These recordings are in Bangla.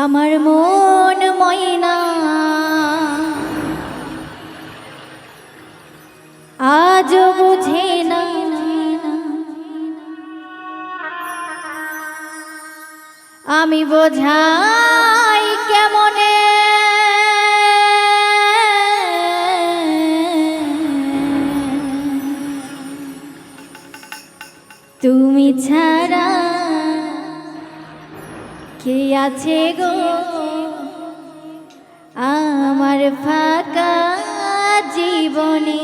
আমার মন ময়না আজ বুঝে না আমি বোঝাই কেমনে তুমি ছাড়া কে আছে গো আমার ফাঁকা জীবনে।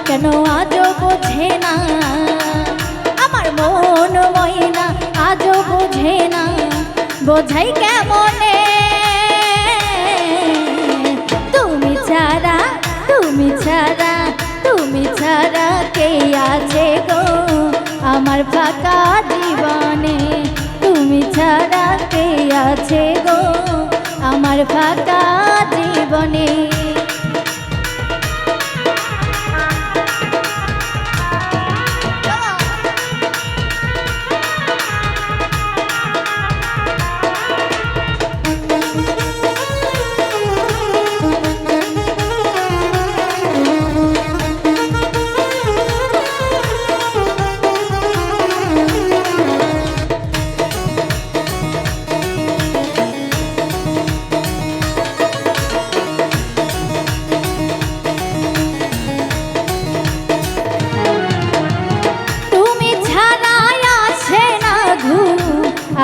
কেন আজও বোঝে না আমার মন ময়না আজও বোঝে না বোঝাই কেমনে তুমি ছাড়া তুমি ছাড়া তুমি ছাড়া কে আছে গো আমার ফাঁকা জীবনে তুমি ছাড়া কে আছে গো আমার ফাঁকা জীবনে।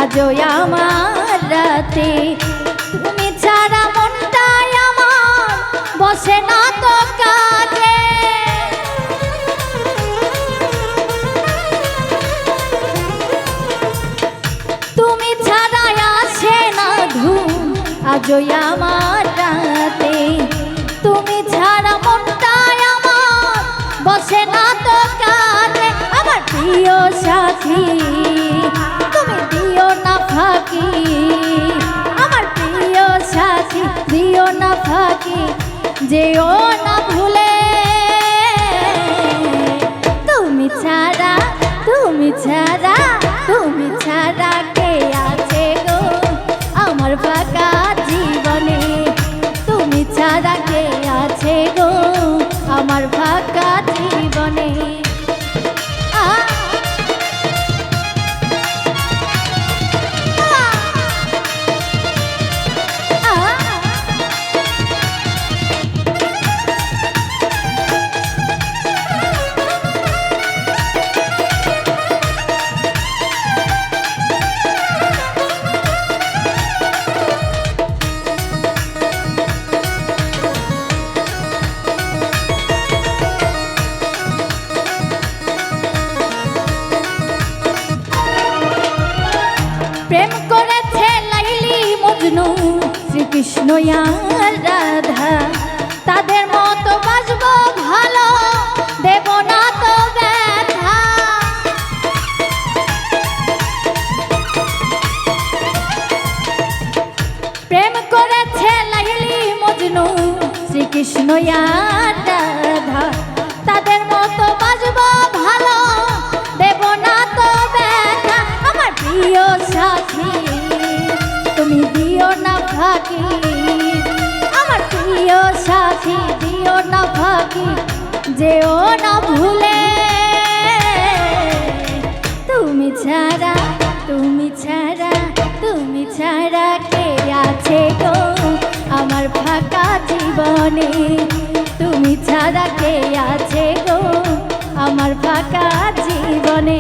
আজও আমার রাতে তুমি ছাড়া মনটাই আমার বসে না তো কাজে তুমি ছাড়া আসে না ঘুম আজও আমার রাতে তুমি ছাড়া মনটাই আমার বসে না তো কাজে আমার প্রিয় সাথী আমার প্রিয় সাথী দিও না ফাঁকি যেও না ভুলে তুমি ছাড়া তুমি ছাড়া তুমি ছাড়া কে আছে গো আমার ফাঁকা জীবনে তুমি ছাড়া কে আছে গো আমার ফাঁকা জীবনে। প্রেম করেছে লাইলি মজনু শ্রীকৃষ্ণ আর রাধা তাদের মতো বাসবো ভালো দেব না তো ব্যথা প্রেম করেছে লাইলি মজনু শ্রীকৃষ্ণ আর রাধা তাদের মতো বাসবো ভালো দেব না তো ব্যথা আমার প্রিয় সাথী তুমি দিও না ফাঁকি আমার প্রিয় সাথী দিও না ফাঁকি যেও না ভুলে তুমি ছাড়া তুমি ছাড়া তুমি ছাড়া কে আছে গো আমার ফাঁকা জীবনে তুমি ছাড়া কে আছে গো আমার ফাঁকা জীবনে।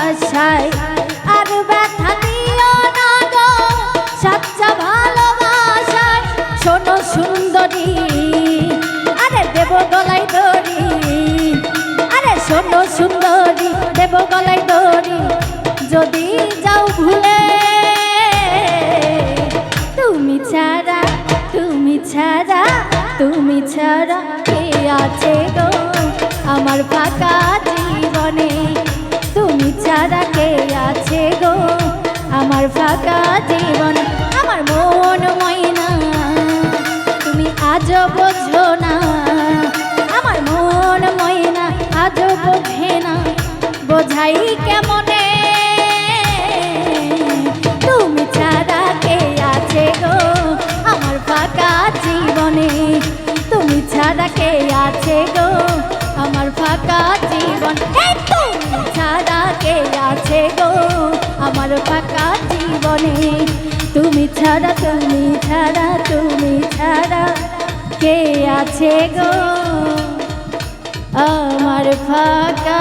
আশায় আর ব্যথা দিও না গো সাচ্চা ভালোবাসায়। শোনো সুন্দরী আরে দেব গলায় দড়ি, আরে শোনো সুন্দরী দেব গলায় দড়ি, যদি যাও ভুলে তুমি ছাড়া তুমি ছাড়া তুমি ছাড়া কে আছে গো আমার ফাঁকা জীবনে, তুমি ছাড়া কে আছে গো আমার ফাঁকা জীবন। আমার মন ময়না তুমি আজও বোঝো না, আমার মন ময়না আজও বোঝে না, বোঝাই কেমনে তুমি ছাড়া কে আছে গো আমার ফাঁকা জীবনে, তুমি ছাড়া কে আছে গো আমার ফাঁকা জীবন। এই তুমি ছাড়া কে আছে গো আমার ফাঁকা জীবনে, তুমি ছাড়া তুমি ছাড়া তুমি ছাড়া কে আছে গো আমার ফাঁকা